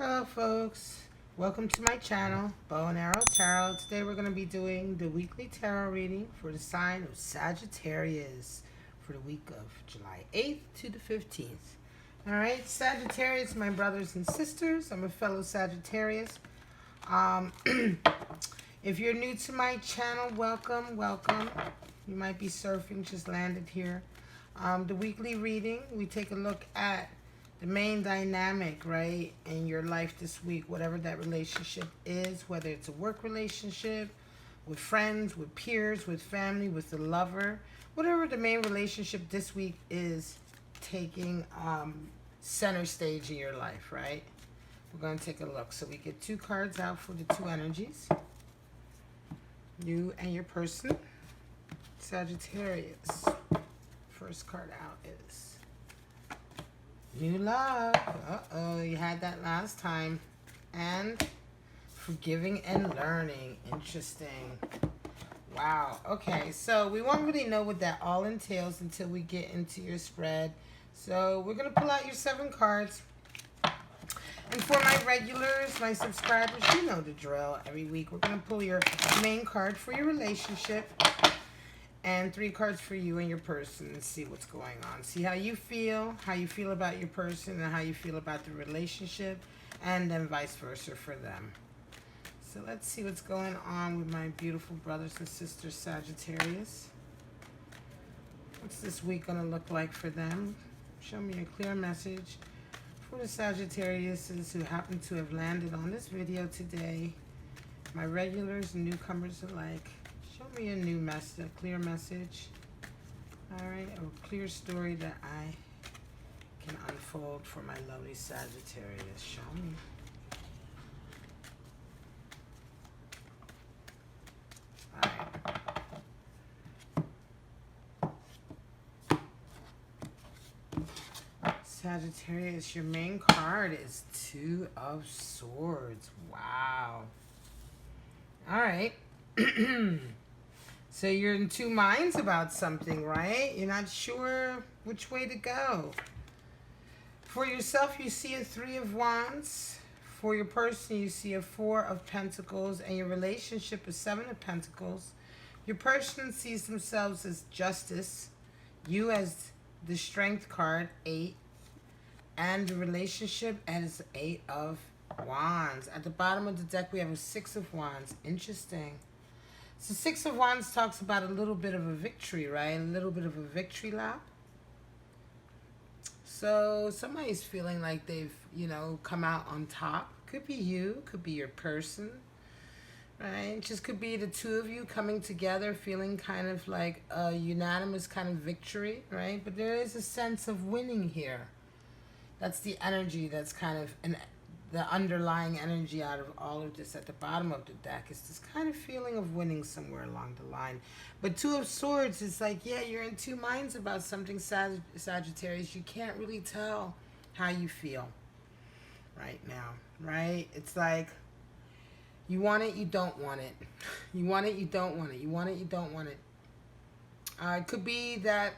Hello folks, welcome to my channel, Bow and Arrow Tarot. Today we're going to be doing the weekly tarot reading for the sign of Sagittarius for the week of July 8th to the 15th. Alright, Sagittarius, my brothers and sisters, I'm a fellow Sagittarius. If you're new to my channel, welcome. You might be surfing, just landed here. The weekly reading, we take a look at the main dynamic, right, in your life this week, whatever that relationship is, whether it's a work relationship, with friends, with peers, with family, with the lover, whatever the main relationship this week is taking center stage in your life, right? We're going to take a look. So we get two cards out for the two energies. You and your person. Sagittarius. First card out is new love. Uh-oh, you had that last time. And forgiving and learning. Interesting. Wow. Okay, so we won't really know what that all entails until we get into your spread. So we're going to pull out your 7 cards. And for my regulars, my subscribers, you know the drill. Every week we're going to pull your main card for your relationship. And 3 cards for you and your person and see what's going on. See how you feel about your person, and how you feel about the relationship, and then vice versa for them. So let's see what's going on with my beautiful brothers and sisters, Sagittarius. What's this week going to look like for them? Show me a clear message for the Sagittariuses who happen to have landed on this video today. My regulars and newcomers alike. Show me a new message, a clear message. Alright, a clear story that I can unfold for my lovely Sagittarius. Show me. Alright. Sagittarius, your main card is 2 of Swords. Wow. Alright. So you're in 2 minds about something, right? You're not sure which way to go. For yourself, you see a 3 of Wands. For your person, you see a 4 of Pentacles. And your relationship is 7 of Pentacles. Your person sees themselves as Justice. You as the Strength card, 8. And the relationship as 8 of Wands. At the bottom of the deck, we have a 6 of Wands. Interesting. So 6 of Wands talks about a little bit of a victory, right? A little bit of a victory lap. So somebody's feeling like they've, come out on top. Could be you, could be your person, right? It just could be the 2 of you coming together, feeling kind of like a unanimous kind of victory, right? But there is a sense of winning here. That's the energy that's kind of the underlying energy out of all of this at the bottom of the deck. Is this kind of feeling of winning somewhere along the line. But 2 of Swords is like, yeah, you're in 2 minds about something, Sagittarius. You can't really tell how you feel right now, right? It's like you want it, you don't want it. You want it, you don't want it. You want it, you don't want it. It could be that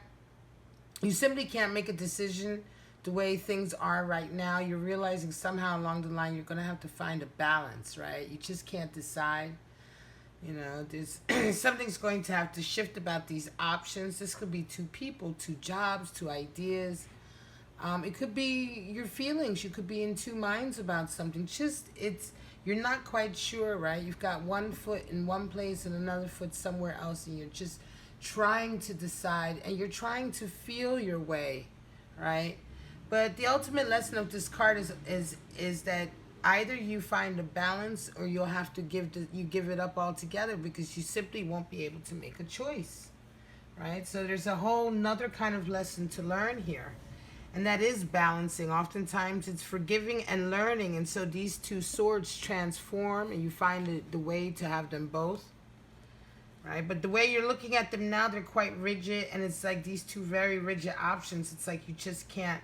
you simply can't make a decision the way things are right now. You're realizing somehow along the line you're going to have to find a balance, right? You just can't decide. There's something's going to have to shift about these options. This could be 2 people, 2 jobs, 2 ideas. It could be your feelings. You could be in 2 minds about something. You're not quite sure, right? You've got one foot in one place and another foot somewhere else, and you're just trying to decide, and you're trying to feel your way, right? But the ultimate lesson of this card is that either you find a balance, or you'll have to give it up altogether, because you simply won't be able to make a choice, right? So there's a whole nother kind of lesson to learn here, and that is balancing. Oftentimes it's forgiving and learning, and so these 2 swords transform, and you find the way to have them both, right? But the way you're looking at them now, they're quite rigid, and it's like these 2 very rigid options. It's like you just can't.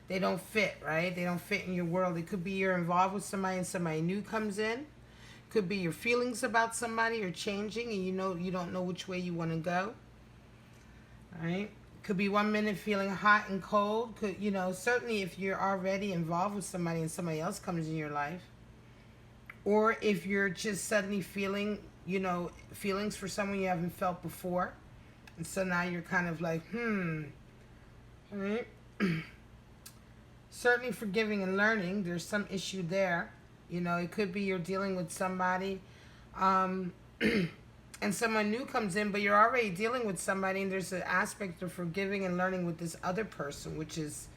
They don't fit, right? They don't fit in your world. It could be you're involved with somebody and somebody new comes in. Could be your feelings about somebody are changing, and you don't know which way you want to go. All right? Could be 1 minute feeling hot and cold. Could, you know, certainly if you're already involved with somebody and somebody else comes in your life. Or if you're just suddenly feeling, you know, feelings for someone you haven't felt before. And so now you're kind of like, right? Certainly forgiving and learning. There's some issue there. You know, it could be you're dealing with somebody and someone new comes in, but you're already dealing with somebody, and there's an aspect of forgiving and learning with this other person, which is,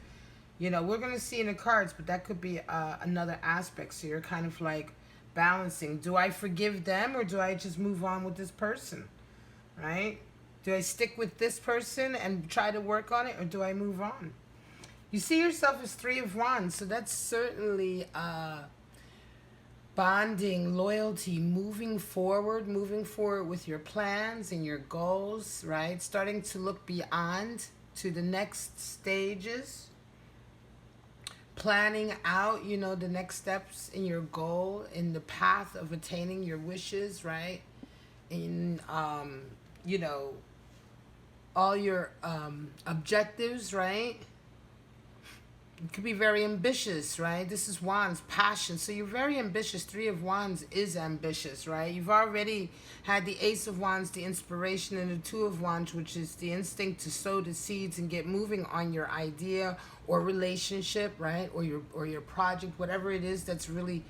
you know, we're going to see in the cards, but that could be another aspect. So you're kind of like balancing. Do I forgive them, or do I just move on with this person, right? Do I stick with this person and try to work on it, or do I move on? You see yourself as 3 of Wands, so that's certainly bonding, loyalty, moving forward with your plans and your goals, right? Starting to look beyond to the next stages. Planning out, you know, the next steps in your goal, in the path of attaining your wishes, right? In, you know, all your objectives, right? You could be very ambitious, right? This is Wands, passion. So you're very ambitious. 3 of Wands is ambitious, right? You've already had the Ace of Wands, the inspiration, and the 2 of Wands, which is the instinct to sow the seeds and get moving on your idea or relationship, right? Or your project, whatever it is that's really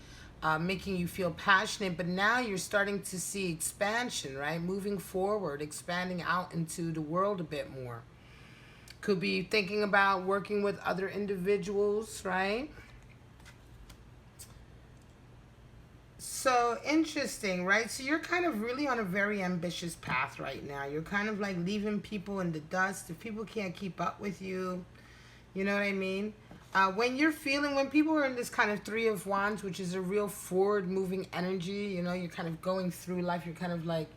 making you feel passionate. But now you're starting to see expansion, right? Moving forward, expanding out into the world a bit more. Could be thinking about working with other individuals, right? So interesting, right? So you're kind of really on a very ambitious path right now. You're kind of like leaving people in the dust. If people can't keep up with you, you know what I mean? When people are in this kind of 3 of Wands, which is a real forward moving energy, you know, you're kind of going through life. You're kind of like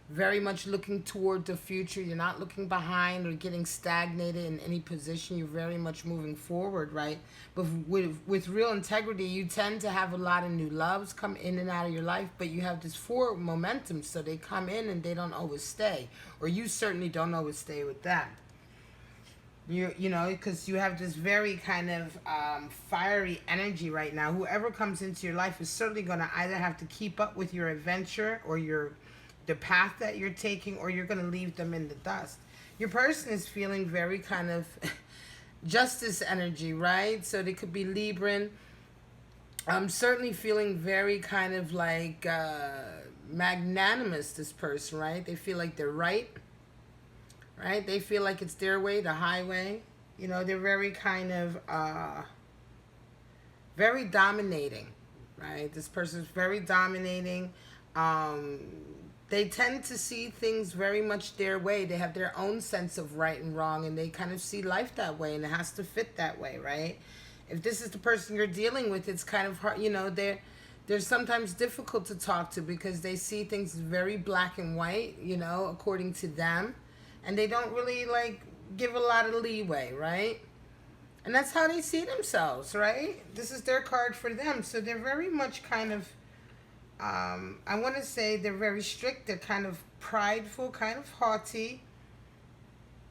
very much looking toward the future. You're not looking behind or getting stagnated in any position. You're very much moving forward, right? But with real integrity, you tend to have a lot of new loves come in and out of your life, but you have this forward momentum, so they come in and they don't always stay. Or you certainly don't always stay with them. You know, because you have this very kind of fiery energy right now. Whoever comes into your life is certainly going to either have to keep up with your adventure or the path that you're taking, or you're going to leave them in the dust. Your person is feeling very kind of justice energy, right? So they could be Libran. I'm certainly feeling very kind of like magnanimous, this person, right? They feel like they're right? They feel like it's their way, the highway. You know, they're very kind of very dominating, right? This person's very dominating. They tend to see things very much their way. They have their own sense of right and wrong, and they kind of see life that way, and it has to fit that way, right? If this is the person you're dealing with, it's kind of hard, you know, they're sometimes difficult to talk to because they see things very black and white, you know, according to them, and they don't really, like, give a lot of leeway, right? And that's how they see themselves, right? This is their card for them, so they're very much kind of I want to say they're very strict. They're kind of prideful, kind of haughty.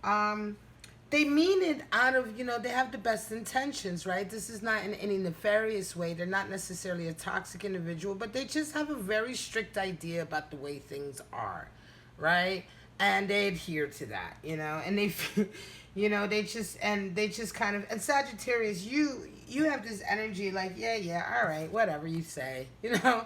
They mean it out of, you know, they have the best intentions, right? This is not in any nefarious way. They're not necessarily a toxic individual, but they just have a very strict idea about the way things are, right? And they adhere to that, you know, and they, you know, they just kind of, and Sagittarius, you have this energy like, yeah, all right, whatever you say, you know.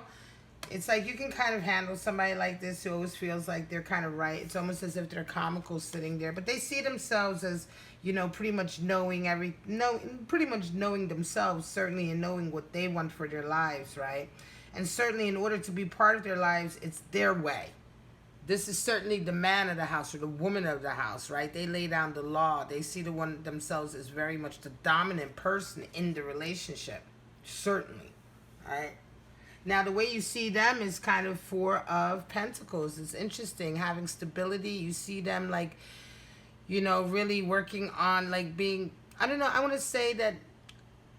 It's like you can kind of handle somebody like this who always feels like they're kind of right. It's almost as if they're comical sitting there. But they see themselves as, you know, pretty much knowing themselves, certainly, and knowing what they want for their lives, right? And certainly in order to be part of their lives, it's their way. This is certainly the man of the house or the woman of the house, right? They lay down the law. They see themselves as very much the dominant person in the relationship. Certainly, right? Now, the way you see them is kind of 4 of Pentacles. It's interesting. Having stability. You see them like, you know, really working on like being, I don't know, I want to say that,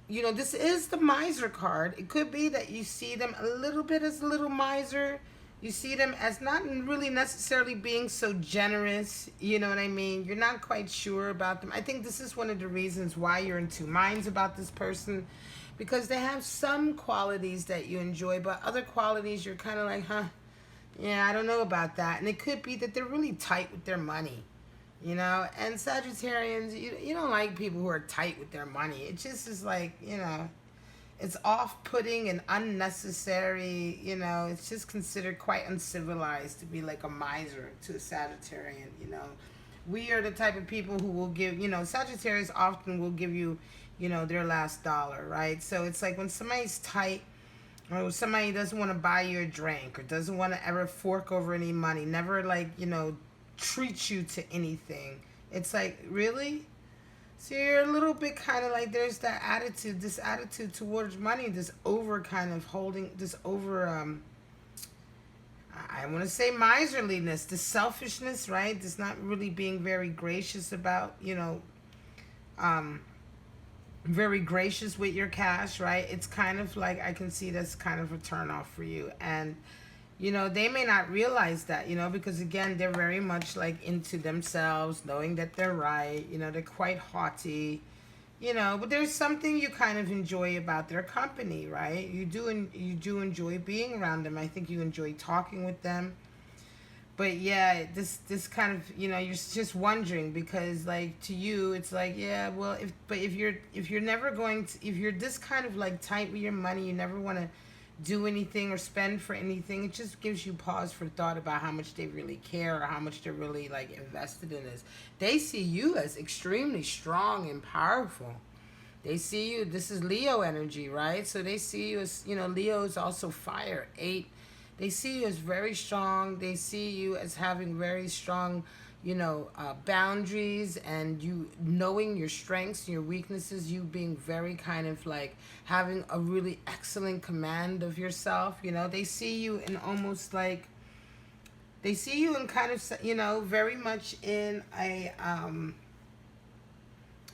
you know, this is the miser card. It could be that you see them a little bit as a little miser, You see them as not really necessarily being so generous, you know what I mean? You're not quite sure about them. I think this is one of the reasons why you're in two minds about this person, because they have some qualities that you enjoy, but other qualities you're kind of like, huh, yeah, I don't know about that. And it could be that they're really tight with their money, you know? And Sagittarians, you don't like people who are tight with their money. It just is like, you know, it's off-putting and unnecessary, you know. It's just considered quite uncivilized to be like a miser to a Sagittarian, you know. We are the type of people who will give, you know, Sagittarius often will give you, you know, their last dollar, right? So it's like when somebody's tight, or somebody doesn't want to buy you a drink, or doesn't want to ever fork over any money, never, like, you know, treat you to anything. It's like, really? So you're a little bit kind of like, there's that attitude, this attitude towards money, this over kind of holding, this over, I want to say miserliness, this selfishness, right? This not really being very gracious about, you know, very gracious with your cash, right? It's kind of like, I can see that's kind of a turn off for you. And, you know, they may not realize that, you know, because again, they're very much like into themselves, knowing that they're right. You know, they're quite haughty, you know, but there's something you kind of enjoy about their company, right? You do enjoy being around them. I think you enjoy talking with them. But yeah, this kind of, you know, you're just wondering, because like to you it's like, yeah, well, if you're never going to, if you're this kind of like tight with your money, you never want to do anything or spend for anything, it just gives you pause for thought about how much they really care, or how much they're really like invested in this. They see you as extremely strong and powerful. They see you, this is Leo energy, right? So they see you as, you know, Leo is also fire, 8. They see you as very strong. They see you as having very strong, you know, boundaries, and you knowing your strengths and your weaknesses, you being very kind of like having a really excellent command of yourself. You know, they see you in almost like, they see you in kind of, you know, very much in a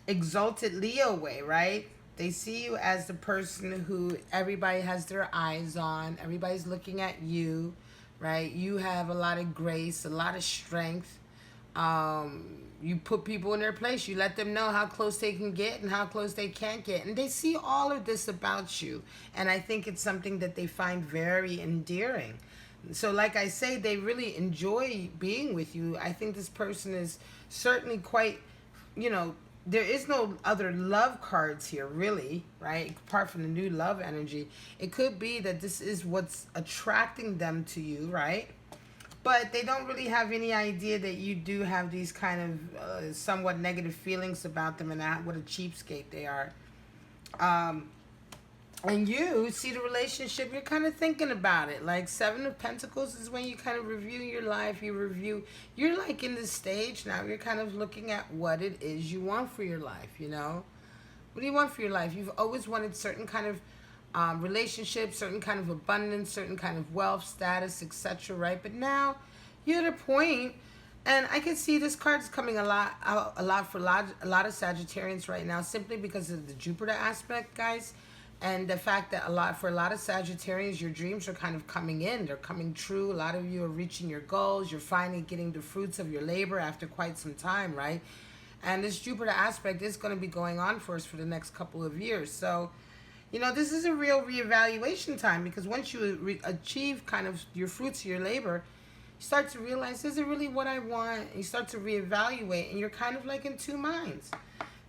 exalted Leo way, right? They see you as the person who everybody has their eyes on. Everybody's looking at you, right? You have a lot of grace, a lot of strength. You put people in their place. You let them know how close they can get and how close they can't get. And they see all of this about you. And I think it's something that they find very endearing. So like I say, they really enjoy being with you. I think this person is certainly quite, you know, there is no other love cards here, really, right? Apart from the new love energy. It could be that this is what's attracting them to you, right? But they don't really have any idea that you do have these kind of somewhat negative feelings about them, and what a cheapskate they are. And you see the relationship, you're kind of thinking about it. Like 7 of Pentacles is when you kind of review your life. You're like in this stage now. You're kind of looking at what it is you want for your life, you know? What do you want for your life? You've always wanted certain kind of relationships, certain kind of abundance, certain kind of wealth, status, etc., right? But now you're at a point, and I can see this card's coming a lot for a lot of Sagittarians right now, simply because of the Jupiter aspect, guys. And the fact that for a lot of Sagittarians, your dreams are kind of coming in. They're coming true. A lot of you are reaching your goals. You're finally getting the fruits of your labor after quite some time, right? And this Jupiter aspect is going to be going on for us for the next couple of years. So, you know, this is a real reevaluation time, because once you achieve kind of your fruits of your labor, you start to realize, is it really what I want? And you start to reevaluate, and you're kind of like in two minds.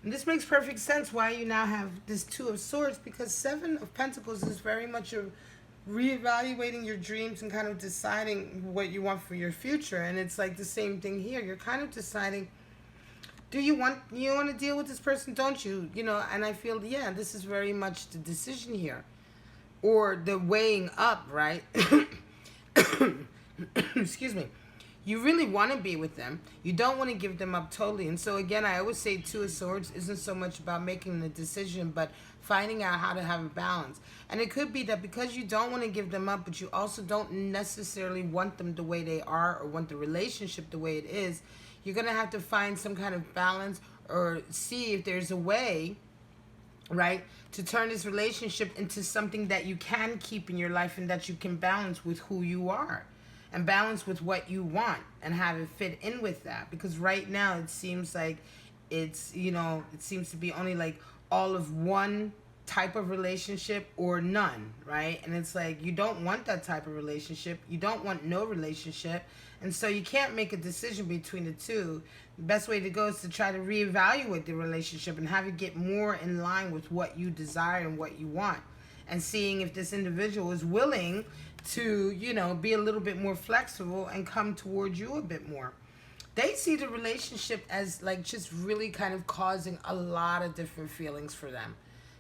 And this makes perfect sense why you now have this 2 of Swords, because 7 of Pentacles is very much a reevaluating your dreams and kind of deciding what you want for your future. And it's like the same thing here. You're kind of deciding, do you want to deal with this person, don't you? You know, and I feel, yeah, this is very much the decision here, or the weighing up, right? Excuse me. You really want to be with them. You don't want to give them up totally. And so again, I always say 2 of Swords isn't so much about making the decision, but finding out how to have a balance. And it could be that because you don't want to give them up, but you also don't necessarily want them the way they are, or want the relationship the way it is, you're going to have to find some kind of balance, or see if there's a way, right, to turn this relationship into something that you can keep in your life and that you can balance with who you are. and balance with what you want and have it fit in with that. Because right now it seems like it's, you know, it seems to be only like all of one type of relationship or none, right? And it's like you don't want that type of relationship. You don't want no relationship. And so you can't make a decision between the two. The best way to go is to try to reevaluate the relationship and have it get more in line with what you desire and what you want. And seeing if this individual is willing to, you know, be a little bit more flexible and come towards you a bit more. They see the relationship as like just really kind of causing a lot of different feelings for them.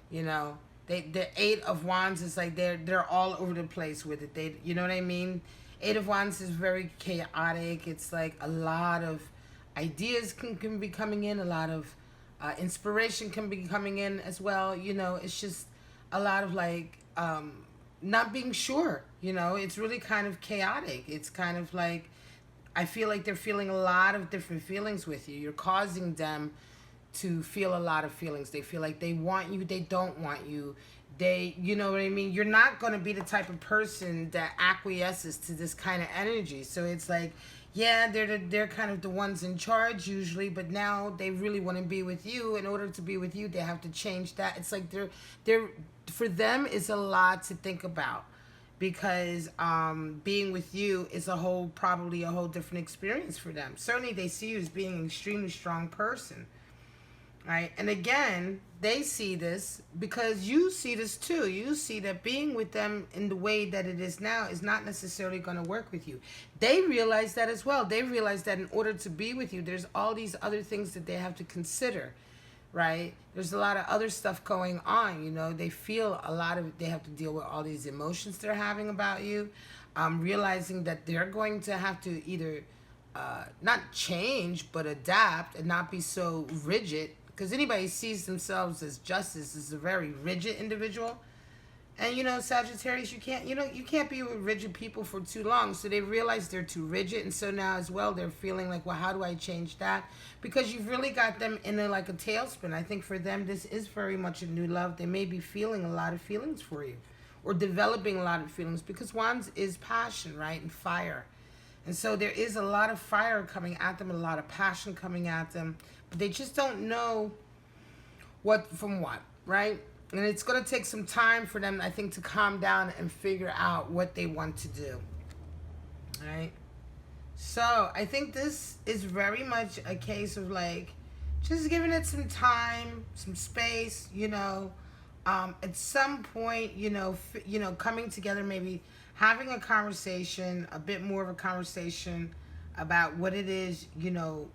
You know, the 8 of Wands is like they're all over the place with it. They, you know what I mean? 8 of Wands is very chaotic. It's like a lot of ideas can be coming in, a lot of inspiration can be coming in as well. You know, it's just a lot of like not being sure. You know, it's really kind of chaotic. It's kind of like, I feel like they're feeling a lot of different feelings with you. You're causing them to feel a lot of feelings. They feel like they want you, they don't want you. They, you know what I mean? You're not going to be the type of person that acquiesces to this kind of energy. So it's like, yeah, they're kind of the ones in charge usually, but now they really want to be with you. In order to be with you, they have to change that. It's like they're for them, it's a lot to think about. Because being with you is probably a whole different experience for them. Certainly they see you as being an extremely strong person, right? And again, they see this because you see this too. You see that being with them in the way that it is now is not necessarily going to work with you. They realize that as well. They realize that in order to be with you, there's all these other things that they have to consider, right? There's a lot of other stuff going on, you know. They feel a lot of, they have to deal with all these emotions they're having about you, realizing that they're going to have to either not change, but adapt and not be so rigid. Because anybody sees themselves as justice is a very rigid individual. And, you know, Sagittarius, you can't be with rigid people for too long. So they realize they're too rigid. And so now as well, they're feeling like, well, how do I change that? Because you've really got them in like a tailspin. I think for them, this is very much a new love. They may be feeling a lot of feelings for you or developing a lot of feelings because Wands is passion, right? And fire. And so there is a lot of fire coming at them, a lot of passion coming at them. But they just don't know what from what, right? And it's going to take some time for them, I think, to calm down and figure out what they want to do. All right? So I think this is very much a case of, like, just giving it some time, some space, you know. At some point, you know, coming together, maybe having a conversation, a bit more of a conversation about what it is, you know,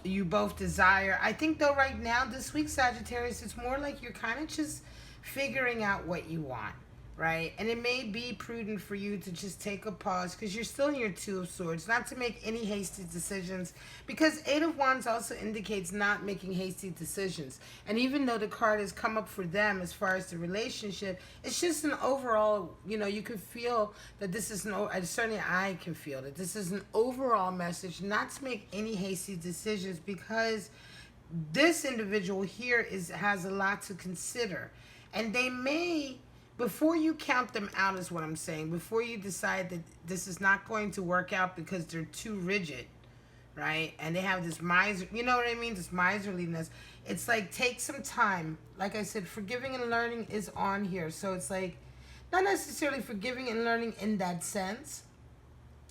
you both desire. I think though right now, this week, Sagittarius, it's more like you're kind of just figuring out what you want, right? And it may be prudent for you to just take a pause because you're still in your 2 of Swords, not to make any hasty decisions, because 8 of Wands also indicates not making hasty decisions. And even though the card has come up for them as far as the relationship, it's just an overall, you know, you can feel that this is certainly I can feel that this is an overall message not to make any hasty decisions, because this individual here has a lot to consider. And they may, before you count them out is what I'm saying, before you decide that this is not going to work out because they're too rigid, right? And they have this you know what I mean? This miserliness. It's like, take some time. Like I said, forgiving and learning is on here. So it's like, not necessarily forgiving and learning in that sense,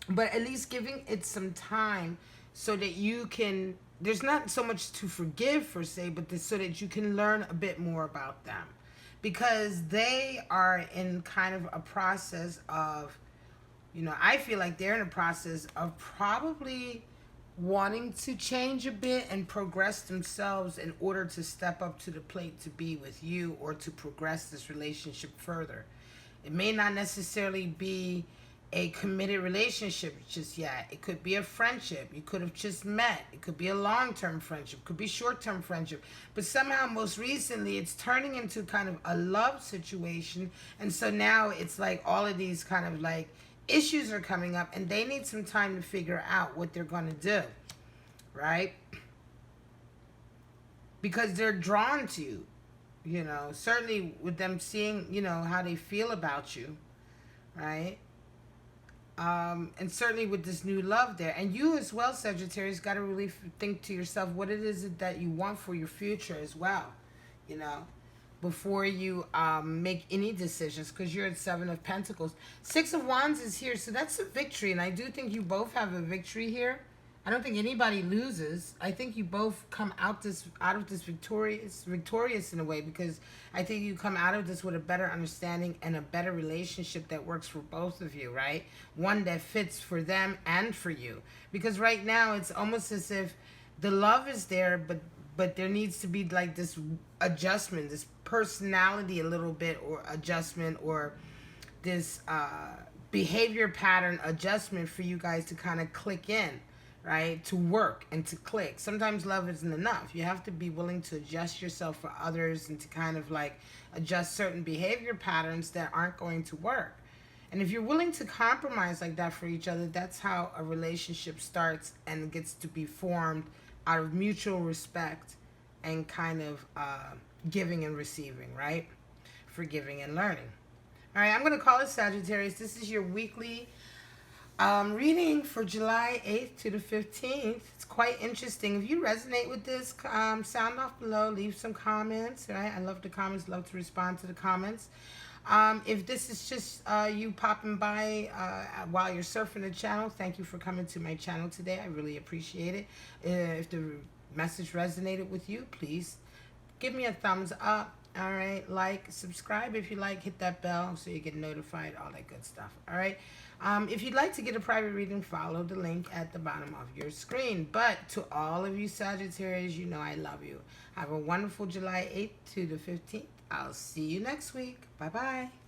but at least giving it some time so that you can, there's not so much to forgive per se, but so that you can learn a bit more about them. Because they are in kind of a process of, you know, I feel like they're in a process of probably wanting to change a bit and progress themselves in order to step up to the plate to be with you or to progress this relationship further. It may not necessarily be a committed relationship just yet. It could be a friendship. You could have just met. It could be a long-term friendship. It could be short-term friendship. But somehow, most recently, it's turning into kind of a love situation. And so now it's like all of these kind of like issues are coming up, and they need some time to figure out what they're going to do, right? Because they're drawn to you, you know, certainly with them seeing, you know, how they feel about you, right? And certainly with this new love there. And you as well, Sagittarius, got to really think to yourself what it is that you want for your future as well, you know, before you make any decisions, because you're at Seven of Pentacles. Six of Wands is here, so that's a victory. And I do think you both have a victory here. I don't think anybody loses. I think you both come out of this victorious in a way, because I think you come out of this with a better understanding and a better relationship that works for both of you, right? One that fits for them and for you. Because right now it's almost as if the love is there, but there needs to be like this adjustment, this personality a little bit, or adjustment, or this behavior pattern adjustment for you guys to kind of click in, right? To work and to click. Sometimes love isn't enough. You have to be willing to adjust yourself for others and to kind of like adjust certain behavior patterns that aren't going to work. And if you're willing to compromise like that for each other, that's how a relationship starts and gets to be formed out of mutual respect and kind of giving and receiving, right? Forgiving and learning. All right, I'm going to call it Sagittarius. This is your weekly reading for July 8th to the 15th. It's quite interesting. If you resonate with this, sound off below, leave some comments, right? I love the comments, love to respond to the comments. If this is just you popping by while you're surfing the channel, thank you for coming to my channel today. I really appreciate it. If the message resonated with you, please give me a thumbs up. All right, like, subscribe if you like, hit that bell so you get notified, all that good stuff. All right. If you'd like to get a private reading, follow the link at the bottom of your screen. But to all of you Sagittarius, you know I love you. Have a wonderful July 8th to the 15th. I'll see you next week. Bye-bye.